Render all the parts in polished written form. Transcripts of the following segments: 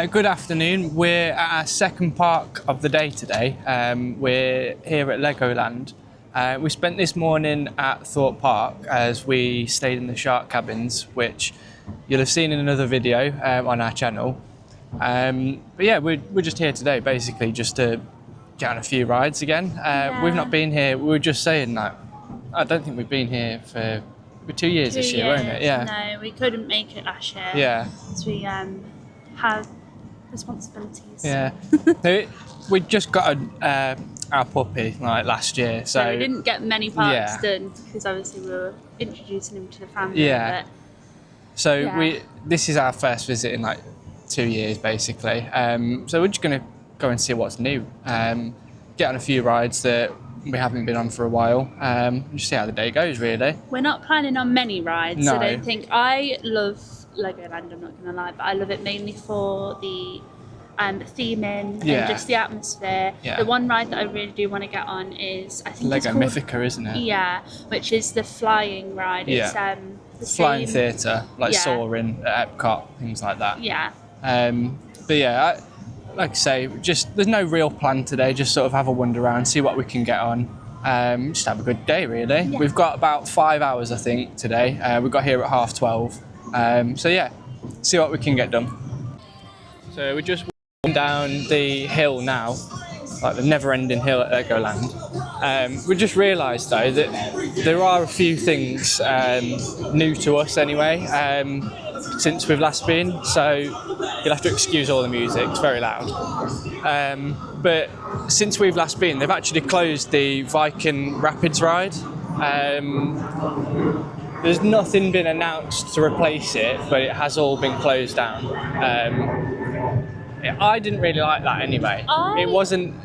Good afternoon. We're at our second park of the day today. We're here at Legoland. We spent this morning at Thorpe Park as we stayed in the shark cabins, which you'll have seen in another video on our channel. But yeah, we're just here today basically just to get on a few rides again. We've not been here, we were just saying that, I don't think we've been here for 2 years this year, won't it? Yeah. No, we couldn't make it last year. Yeah. Because we have responsibilities. Yeah. We just got our puppy like last year, so we didn't get many parks done because obviously we were introducing him to the family. Yeah. This is our first visit in like 2 years basically. So we're just gonna go and see what's new. Get on a few rides that we haven't been on for a while. Just see how the day goes really. We're not planning on many rides. No. I don't think. I love Legoland, I'm not gonna lie, but I love it mainly for the theming and just the atmosphere. Yeah. The one ride that I really do want to get on is, I think Lego it's called, Mythica, isn't it? Yeah, which is the flying ride. It's the flying same theatre, like soaring at Epcot, things like that. Yeah. But yeah, like I say, just there's no real plan today. Just sort of have a wander around, see what we can get on. Just have a good day, really. Yeah. We've got about 5 hours, I think, today. We got here at 12:30. So yeah, see what we can get done. So we're just walking down the hill now, like the never-ending hill at Legoland. We just realised though that there are a few things new to us anyway. Since we've last been, so you'll have to excuse all the music, it's very loud. But since we've last been, they've actually closed the Viking Rapids ride. There's nothing been announced to replace it, but it has all been closed down. I didn't really like that anyway. It wasn't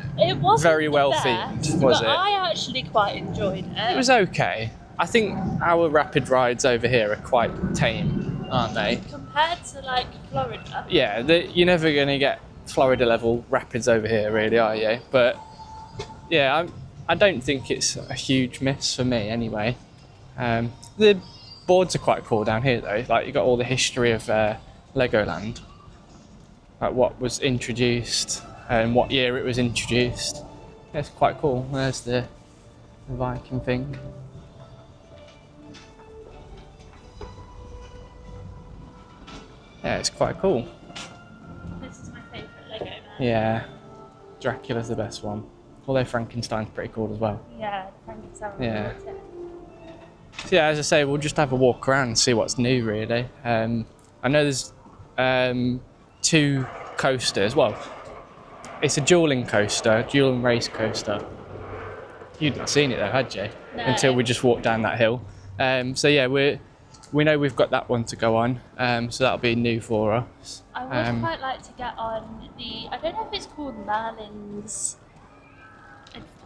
very well themed, was it? I actually quite enjoyed it. It was okay. I think our rapid rides over here are quite tame, aren't they? Compared to like Florida. Yeah, you're never going to get Florida level rapids over here, really, are you? But yeah, I don't think it's a huge miss for me anyway. The boards are quite cool down here though. Like you got all the history of Legoland, like what was introduced and what year it was introduced. Yeah, it's quite cool. There's the Viking thing. Yeah, it's quite cool. This is my favourite Lego man. Yeah, Dracula's the best one. Although Frankenstein's pretty cool as well. Yeah, Frankenstein. Yeah. So yeah, as I say, we'll just have a walk around and see what's new really. I know there's 2 coasters. Well, it's a dueling coaster, dueling race coaster. You'd not seen it though, had you? No. Until we just walked down that hill. So yeah, we know we've got that one to go on, so that'll be new for us. I would quite like to get on I don't know if it's called Merlin's.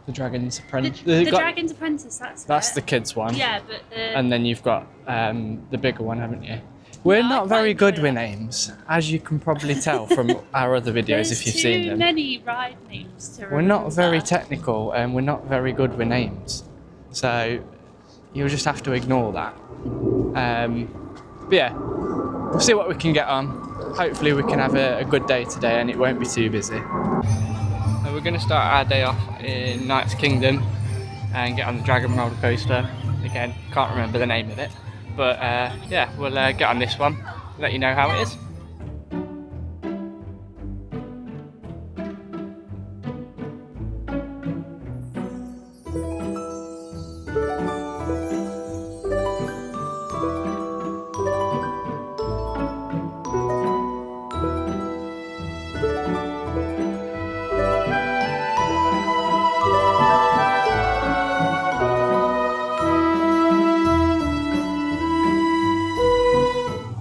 The Dragon's Apprentice. The Dragon's Apprentice, that's the kids one. Yeah, but and then you've got the bigger one, haven't you? We're not very good with names, as you can probably tell from our other videos if you've seen them. There's too many ride names to remember. We're not very technical and we're not very good with names. So you'll just have to ignore that. But yeah, we'll see what we can get on. Hopefully we can have a good day today and it won't be too busy. So we're going to start our day off in Knight's Kingdom and get on the Dragon roller coaster. Again, can't remember the name of it. But yeah, we'll get on this one, let you know how it is.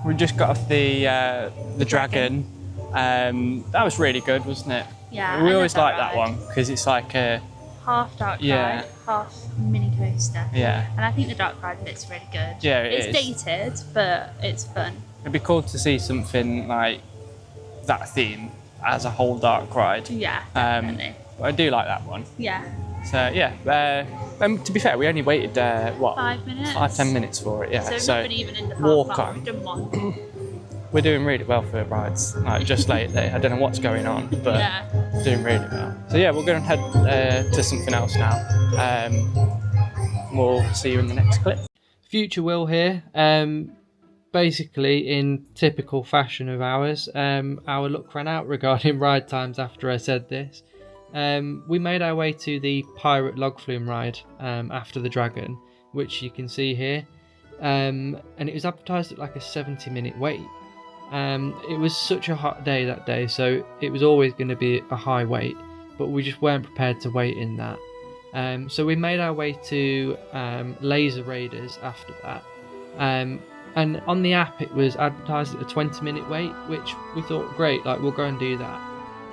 We just got off the dragon. That was really good, wasn't it? Yeah. We always like that one because it's like a half dark ride, half mini coaster. Yeah. And I think the dark ride bit's really good. Yeah, it's dated, but it's fun. It'd be cool to see something like that theme as a whole dark ride. Yeah, definitely. But I do like that one. Yeah. So yeah, to be fair, we only waited 5 minutes. 5-10 minutes for it. Yeah. So, So not been even in the walk park. on. We've done one. we're doing really well for rides. Like just lately, I don't know what's going on, but doing really well. So yeah, we're going to head to something else now. We'll see you in the next clip. Future Will here. Basically, in typical fashion of ours, our luck ran out regarding ride times after I said this. We made our way to the Pirate Log Flume ride after the Dragon, which you can see here. And it was advertised at like a 70-minute wait. It was such a hot day that day, so it was always going to be a high wait, but we just weren't prepared to wait in that. So we made our way to Laser Raiders after that. And on the app it was advertised at a 20-minute wait, which we thought, great, like we'll go and do that.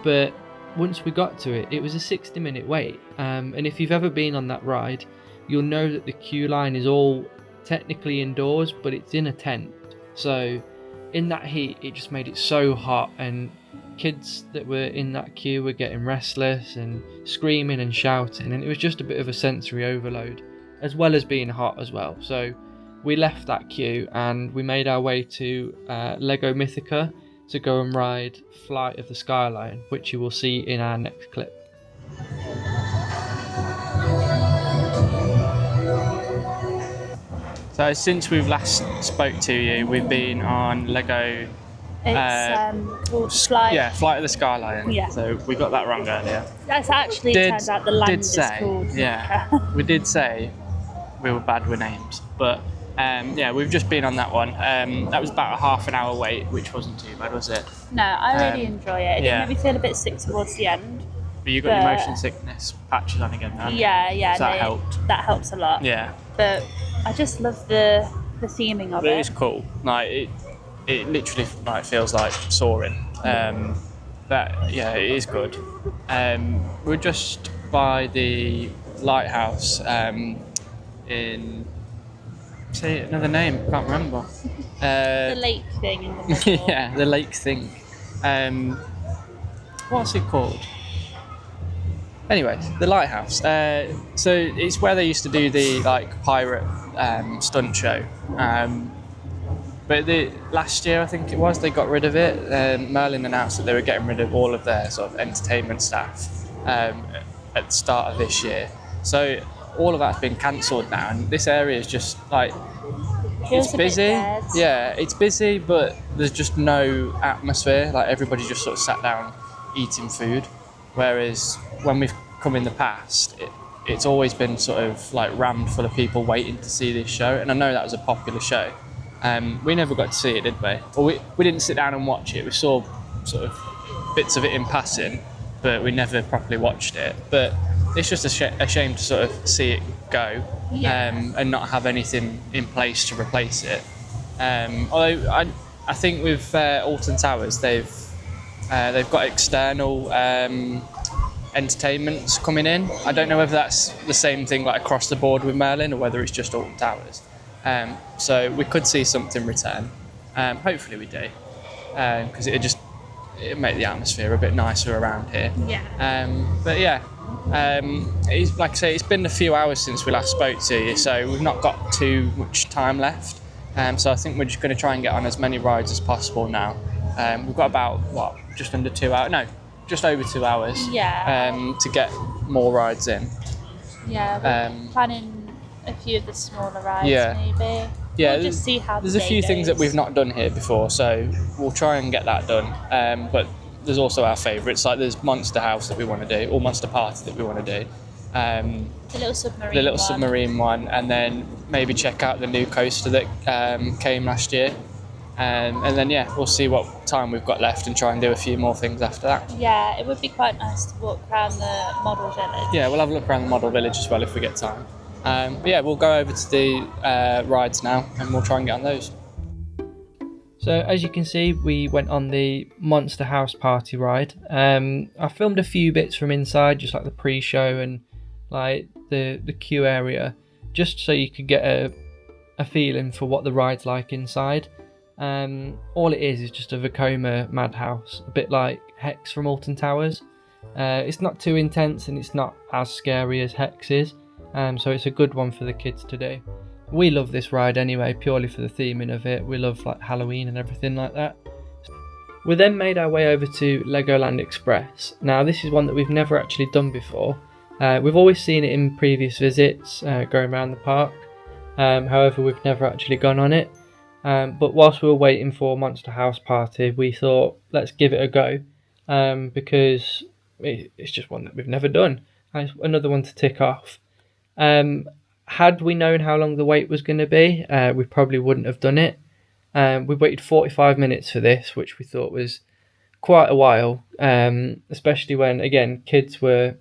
But once we got to it, it was a 60-minute wait. And if you've ever been on that ride, you'll know that the queue line is all technically indoors, but it's in a tent. So in that heat, it just made it so hot, and kids that were in that queue were getting restless and screaming and shouting, and it was just a bit of a sensory overload, as well as being hot as well. So we left that queue and we made our way to Lego Mythica to go and ride Flight of the Skyline, which you will see in our next clip. So since we've last spoke to you, we've been on Lego. It's called Flight. Yeah, Flight of the Skyline. Yeah. So we got that wrong earlier. That's actually turns out the land is called. Yeah, we did say we were bad with names, but yeah, we've just been on that one. That was about a half an hour wait, which wasn't too bad, was it? No, I really enjoy it. It yeah. did make me feel a bit sick towards the end. But you got your motion sickness patches on again, though. Yeah. So that helped. That helps a lot. Yeah. But I just love the theming of it. It is cool. Like it literally like feels like soaring. But yeah, it is good. We're just by the lighthouse in. Say another name. Can't remember. The lake thing in the middle. Yeah, the lake thing. What's it called? Anyway, the lighthouse. So it's where they used to do the like pirate stunt show. But last year, I think it was, they got rid of it. Merlin announced that they were getting rid of all of their sort of entertainment staff at the start of this year. So all of that's been cancelled now, and this area is just like it's busy. Yeah, it's busy, but there's just no atmosphere. Like everybody just sort of sat down eating food. Whereas when we've come in the past, it's always been sort of like rammed full of people waiting to see this show. And I know that was a popular show. We never got to see it, did we? Or we didn't sit down and watch it. We saw sort of bits of it in passing, but we never properly watched it. But it's just a shame to sort of see it go and not have anything in place to replace it. Although I think with Alton Towers, they've got external entertainments coming in. I don't know whether that's the same thing like across the board with Merlin or whether it's just Alton Towers. So we could see something return. Hopefully we do, because it'd make the atmosphere a bit nicer around here. Yeah. But yeah, like I say, it's been a few hours since we last spoke to you, so we've not got too much time left. So I think we're just going to try and get on as many rides as possible now. We've got about just under 2 hours. No, just over 2 hours. Yeah. To get more rides in. Yeah. We're planning a few of the smaller rides, maybe. Yeah. We'll just see how there's a few things that we've not done here before, so we'll try and get that done. But there's also our favourites, like there's Monster House that we want to do, or Monster Party that we want to do. The little submarine one, and then maybe check out the new coaster that came last year. And then we'll see what time we've got left and try and do a few more things after that. Yeah, it would be quite nice to walk around the model village. Yeah, we'll have a look around the model village as well if we get time. But yeah, we'll go over to the rides now and we'll try and get on those. So as you can see, we went on the Monster House Party ride. I filmed a few bits from inside, just like the pre-show and like the queue area, just so you could get a feeling for what the ride's like inside. All it is just a Vekoma madhouse, a bit like Hex from Alton Towers. It's not too intense and it's not as scary as Hex is, so it's a good one for the kids to do. We love this ride anyway, purely for the theming of it. We love like Halloween and everything like that. We then made our way over to Legoland Express. Now this is one that we've never actually done before. We've always seen it in previous visits going around the park. However, we've never actually gone on it. But whilst we were waiting for Monster House Party, we thought, let's give it a go, because it's just one that we've never done. And it's another one to tick off. Had we known how long the wait was going to be, we probably wouldn't have done it. We waited 45 minutes for this, which we thought was quite a while, especially when, again, kids were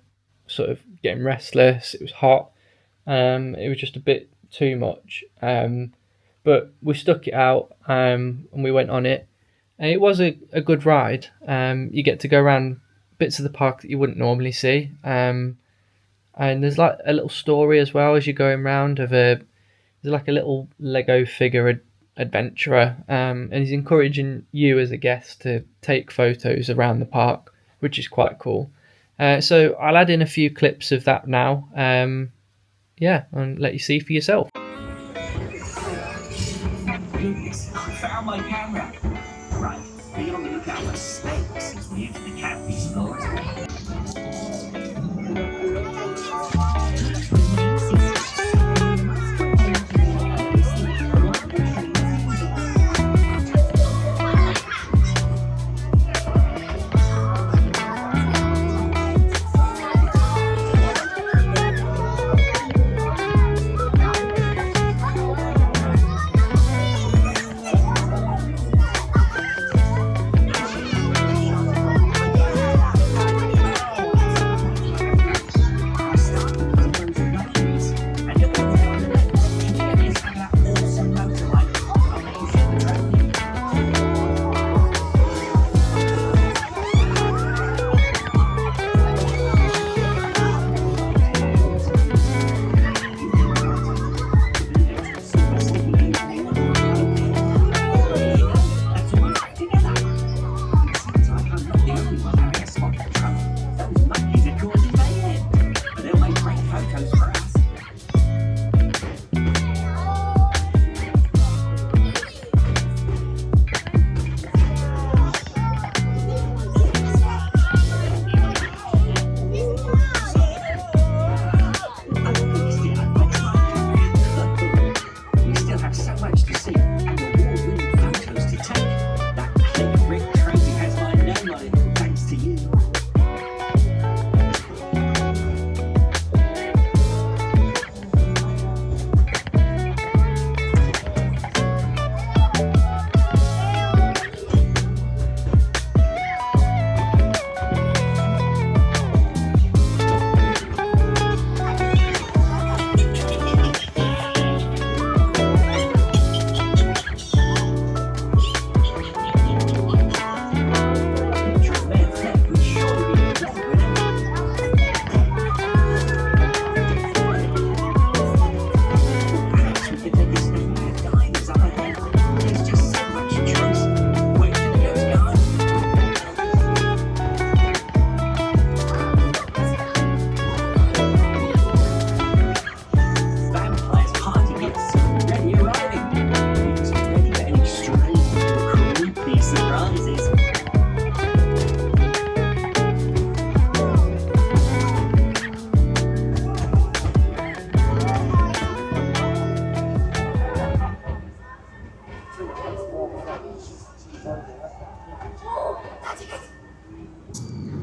sort of getting restless. It was hot. It was just a bit too much. But we stuck it out, and we went on it. And it was a good ride. You get to go around bits of the park that you wouldn't normally see. And there's like a little story as well as you're going around there's like a little Lego figure adventurer, and he's encouraging you as a guest to take photos around the park, which is quite cool. So I'll add in a few clips of that now. Yeah, and let you see for yourself. I found my camera. Right, be on the lookout for snakes as we enter the campus floor.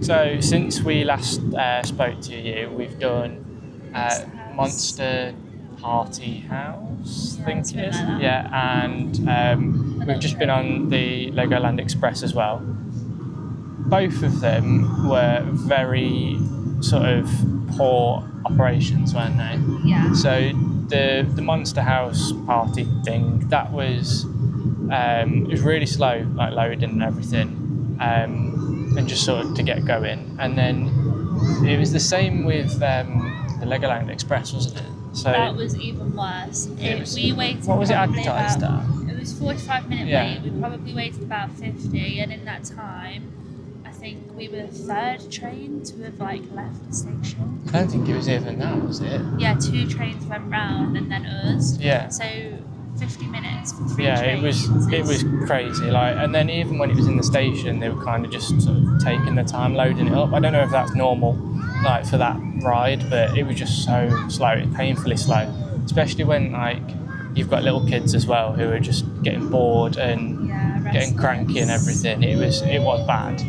So since we last spoke to you, we've done Monster Party House, I think it is. Like that. Yeah, and we've just been on the Legoland Express as well. Both of them were very sort of poor operations, weren't they? Yeah. So the Monster House Party thing, that was it was really slow, like loading and everything, and just sort of to get going. And then it was the same with the Legoland Express, wasn't it? So that was even worse. We waited. What was it probably advertised about, at? It was 45-minute Yeah. wait. We probably waited about 50, and in that time, I think we were the third train to have like left the station. I don't think it was even that, was it? Yeah, 2 trains went round and then us. Yeah. So 50 minutes for 3 Yeah, trains. it was crazy. Like, and then even when it was in the station, they were kind of just sort of taking their time loading it up. I don't know if that's normal, like for that ride, but it was just so slow, painfully slow. Especially when like you've got little kids as well who are just getting bored and getting cranky and everything. It was bad.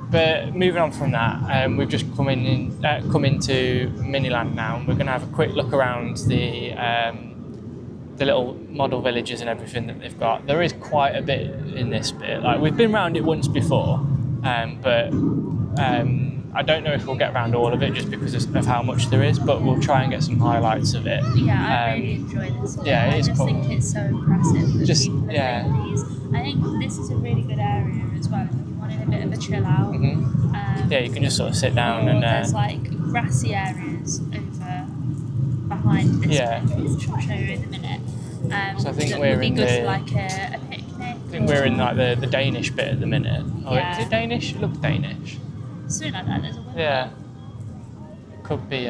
But moving on from that, we've just come into Miniland now, and we're going to have a quick look around the little model villages and everything that they've got. There is quite a bit in this bit. Like, we've been around it once before, but I don't know if we'll get around all of it just because of how much there is, but we'll try and get some highlights of it. Yeah, I really enjoy this one. Yeah, it is cool. I just think it's so impressive. That Just, people yeah. have made these. I think this is a really good area as well. If you wanted a bit of a chill out. Yeah, you can just sort of sit down and. There's like grassy areas over behind this bit, which I'll show you in a minute. So I think that we're would be in good the. for like a picnic. I think we're in like the Danish bit at the minute. Oh, Yeah. is it Danish? It looks Danish. Something like that. There's a windmill. Yeah. Could be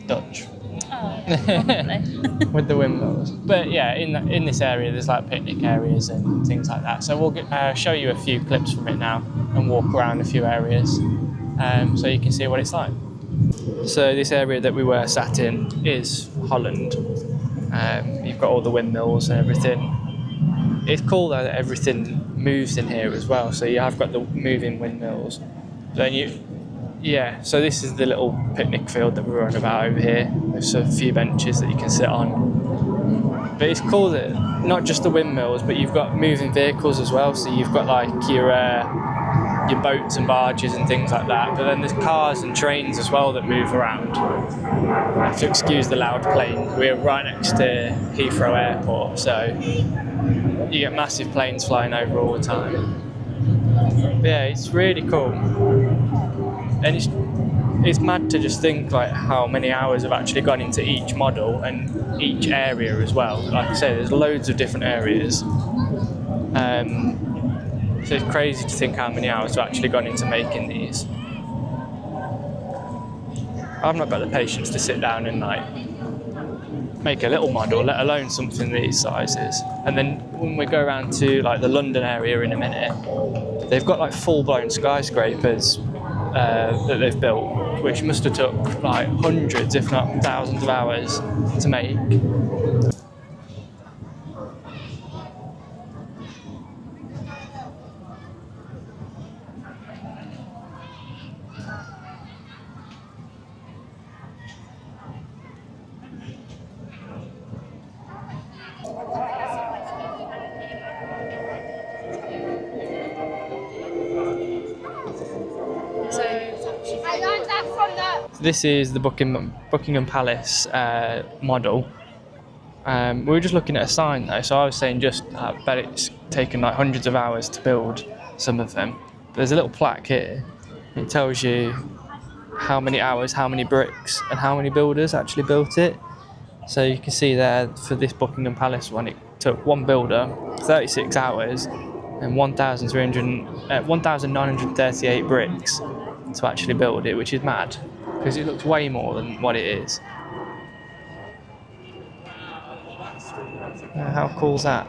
Dutch. Oh, probably. With the windmills. But yeah, in this area there's like picnic areas and things like that. So we'll show you a few clips from it now and walk around a few areas so you can see what it's like. So this area that we were sat in is Holland. You've got all the windmills and everything. It's cool though that everything moves in here as well. So you have got the moving windmills. So this is the little picnic field that we were on about over here. There's a few benches that you can sit on. But it's cool that not just the windmills, but you've got moving vehicles as well. So you've got like your boats and barges and things like that. But then there's cars and trains as well that move around. I have to excuse the loud plane. We're right next to Heathrow Airport, so you get massive planes flying over all the time. But yeah, it's really cool. And it's mad to just think like how many hours have actually gone into each model and each area as well. Like I say, there's loads of different areas. So it's crazy to think how many hours have actually gone into making these. I've not got the patience to sit down and like make a little model, let alone something these sizes. And then when we go around to like the London area in a minute, they've got like full-blown skyscrapers that they've built, which must have took like hundreds, if not thousands of hours to make. This is the Buckingham Palace model. We were just looking at a sign though, so I was saying I bet it's taken like hundreds of hours to build some of them. But there's a little plaque here. It tells you how many hours, how many bricks, and how many builders actually built it. So you can see there for this Buckingham Palace one, it took one builder 36 hours and 1,938 bricks to actually build it, which is mad, because it looks way more than what it is. How cool is that?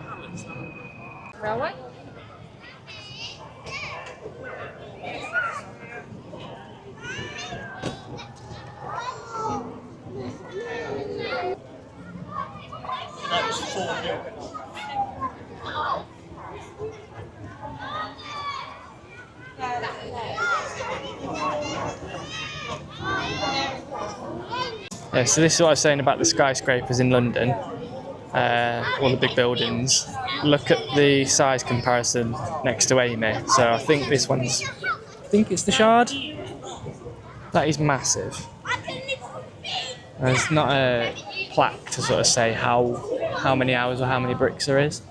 Railway? Yeah, so this is what I was saying about the skyscrapers in London, all the big buildings. Look at the size comparison next to Amy. So I think this one's, I think it's the Shard. That is massive. There's not a plaque to sort of say how many hours or how many bricks there is,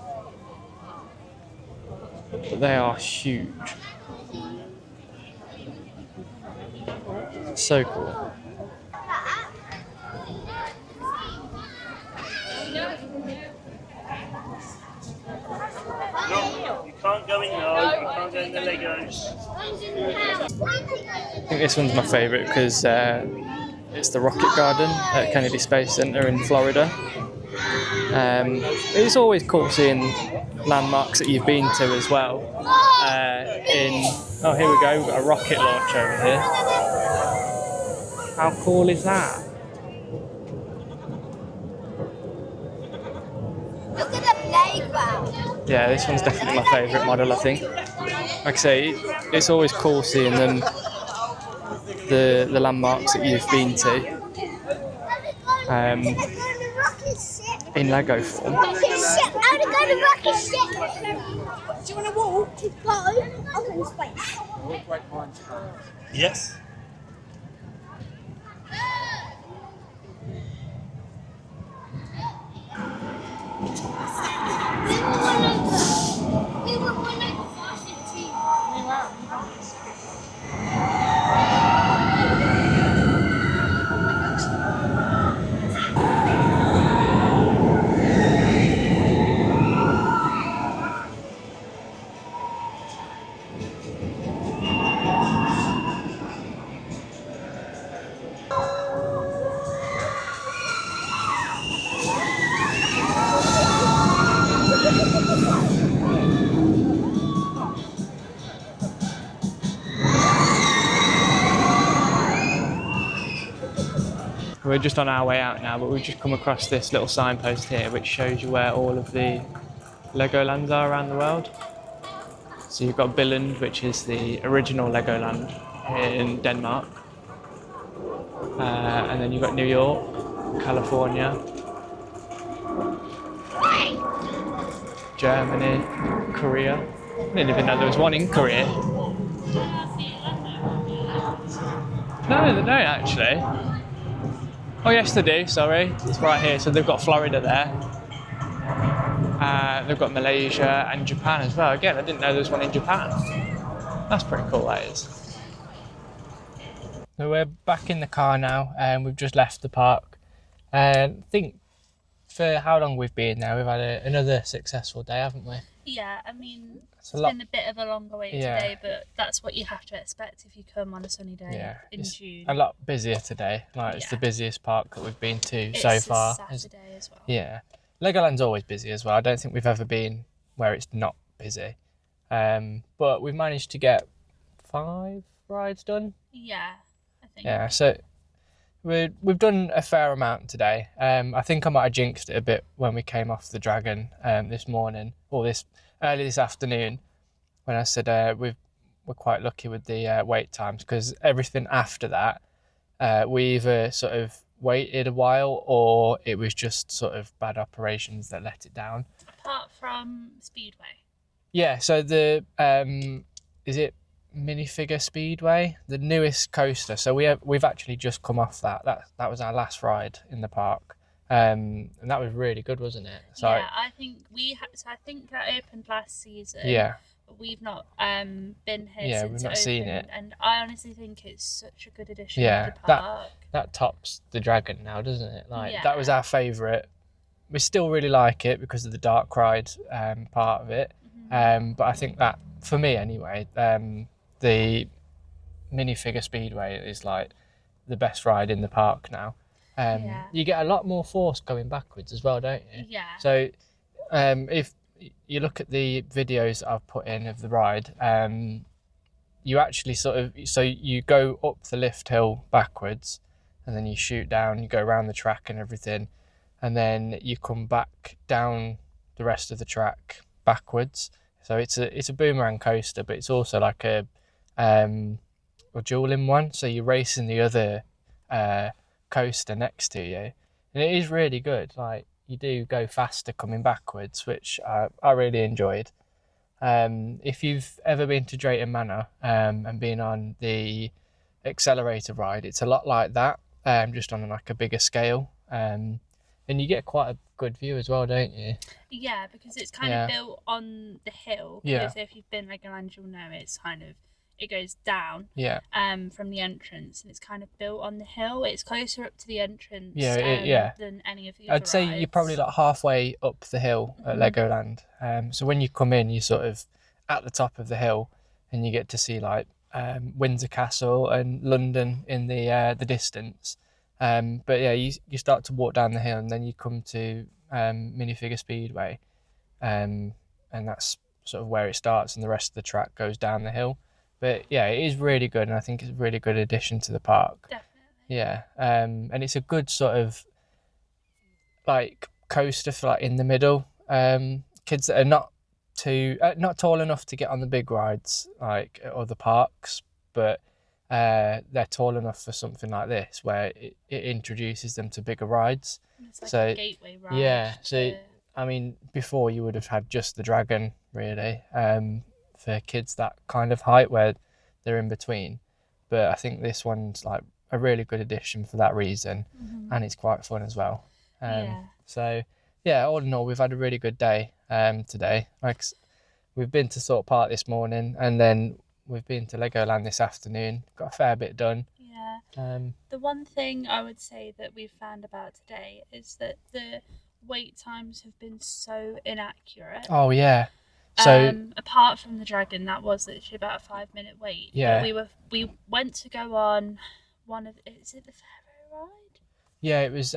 but they are huge. So cool. No, you can't go in, no, you can't I think this one's my favourite because it's the Rocket Garden at Kennedy Space Center in Florida. It's always cool seeing landmarks that you've been to as well. Oh, here we go, we've got a rocket launch over here. How cool is that? Look at the playground. Yeah, this one's definitely my favourite model, I think. Like I say, it's always cool seeing them, the landmarks that you've been to in Lego form. Rocket ship. I want to go to rocket ship. Do you want to walk? No, I'll go in space. Yes. We were one of the Washington team. We're just on our way out now, but we've just come across this little signpost here which shows you where all of the Legolands are around the world. So you've got Billund, which is the original Legoland in Denmark. And then you've got New York, California, Germany, Korea. I didn't even know there was one in Korea. No, they don't actually. Oh yes, they do, sorry. It's right here. So they've got Florida there. They've got Malaysia and Japan as well. Again, I didn't know there was one in Japan. That's pretty cool, that is. So we're back in the car now and we've just left the park. I think for how long we've been there, we've had another successful day, haven't we? Yeah, I mean, it's a lot. been a bit of a longer wait today, but that's what you have to expect if you come on a sunny day in June. A lot busier today. It's the busiest park that we've been to it's so far. Saturday as well. Yeah. Legoland's always busy as well. I don't think we've ever been where it's not busy. But we've managed to get 5 rides done. Yeah, I think. Yeah, so we've done a fair amount today. I think I might have jinxed it a bit when we came off the Dragon this morning, or early this afternoon, when I said we're quite lucky with the wait times, because everything after that, we either sort of waited a while or it was just sort of bad operations that let it down. Apart from Speedway. Yeah, so the is it Figure Speedway, the newest coaster? So we've actually just come off that. That was our last ride in the park, and that was really good, wasn't it? So yeah, I think I think that opened last season. Yeah. But we've not been here since we've not it seen opened, it. and I honestly think it's such a good addition Yeah, to the park. that tops the Dragon now, doesn't it? That was Yeah. our favourite. We still really like it because of the dark ride part of it. But I think that, for me anyway, the Figure Speedway is like the best ride in the park now. You get a lot more force going backwards as well, don't you? Yeah. So if you look at the videos that I've put in of the ride, you actually you go up the lift hill backwards, and then you shoot down, you go around the track and everything, and then you come back down the rest of the track backwards. So it's a boomerang coaster, but it's also like a dueling one. So you're racing the other coaster next to you, and it is really good. Like, you do go faster coming backwards, which I really enjoyed. If you've ever been to Drayton Manor and been on the accelerator ride, it's a lot like that, just on like a bigger scale. And you get quite a good view as well, don't you? Yeah, because it's kind of built on the hill. Yeah. So if you've been Legoland, you'll know it goes down. Yeah. From the entrance, and it's kind of built on the hill. It's closer up to the entrance. Than any of the other I'd say rides. you're probably like halfway up the hill at Legoland. So when you come in, you're sort of at the top of the hill, and you get to see like Windsor Castle and London in the distance. But yeah, you start to walk down the hill, and then you come to Figure Speedway, and that's sort of where it starts, and the rest of the track goes down the hill. But yeah, it is really good, and I think it's a really good addition to the park. Definitely. Yeah, and it's a good sort of like coaster for like in the middle. Kids that are not tall enough to get on the big rides like at other parks, but they're tall enough for something like this where it introduces them to bigger rides. It's like So a gateway ride. yeah, so I mean, before you would have had just the dragon really, for kids that kind of height where they're in between. But I think this one's like a really good addition for that reason, and it's quite fun as well. So yeah, all in all, we've had a really good day today. Like we've been to Thorpe Park this morning, and then we've been to Legoland this afternoon. Got a fair bit done. Yeah. The one thing I would say that we've found about today is that the wait times have been so inaccurate. Oh yeah. So apart from the dragon, that was literally about a 5-minute wait. Yeah. But we went to go on one of is it the Pharaoh ride? Yeah, it was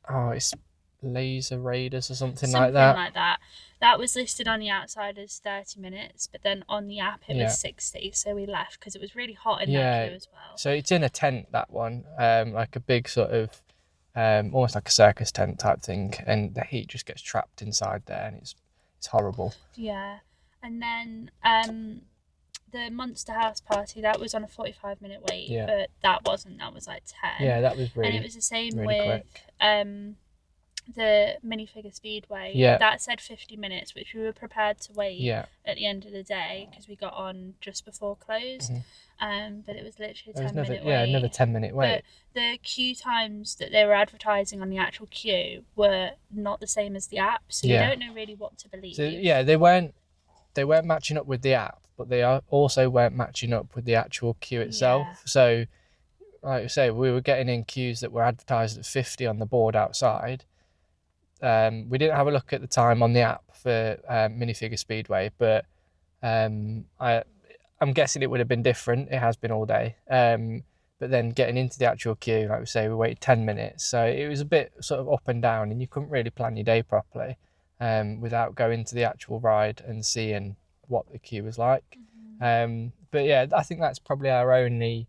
it's Laser Raiders or something like Something that. like that. That was listed on the outside as 30 minutes, but then on the app it was 60. So we left because it was really hot in there as well. So it's in a tent, that one, like a big sort of almost like a circus tent type thing, and the heat just gets trapped inside there, and it's horrible. Yeah, and then the Monster House party, that was on a 45-minute wait, but that wasn't. That was like 10. Yeah, that was really. And it was the same really with quick. The Minifigure Speedway. Yeah. That said 50 minutes, which we were prepared to wait Yeah. at the end of the day because we got on just before close. But it was literally a 10-minute wait. Yeah, another 10-minute wait. But the queue times that they were advertising on the actual queue were not the same as the app, so you don't know really what to believe. So yeah, they weren't matching up with the app, but they also weren't matching up with the actual queue itself. Yeah. So, like I say, we were getting in queues that were advertised at 50 on the board outside. We didn't have a look at the time on the app for Minifigure Speedway, but I'm guessing it would have been different. It has been all day. But then getting into the actual queue, like we say, we waited 10 minutes. So it was a bit sort of up and down, and you couldn't really plan your day properly without going to the actual ride and seeing what the queue was like. But yeah, I think that's probably our only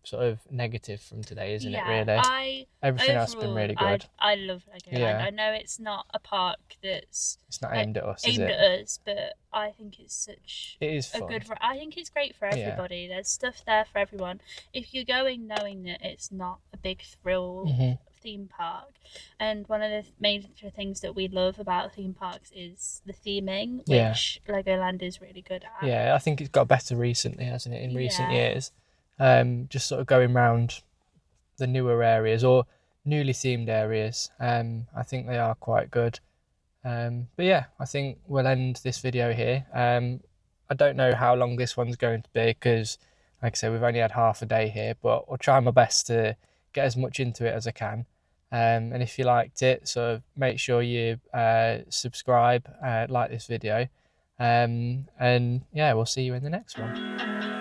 sort of negative from today, isn't it, really? Everything else has been really good. I love Legoland. I know it's not a park that's not aimed at us, but I think it's such it is fun. I think it's great for everybody. There's stuff there for everyone. If you're going knowing that it's not a big thrill theme park, and one of the major things that we love about theme parks is the theming, which Legoland is really good at. Yeah, I think it's got better recently, hasn't it, in recent years. Just sort of going around the newer areas or newly themed areas. I think they are quite good. But yeah, I think we'll end this video here. I don't know how long this one's going to be because, like I said, we've only had half a day here, but I'll try my best to get as much into it as I can. And if you liked it, so make sure you subscribe, like this video. And yeah, we'll see you in the next one.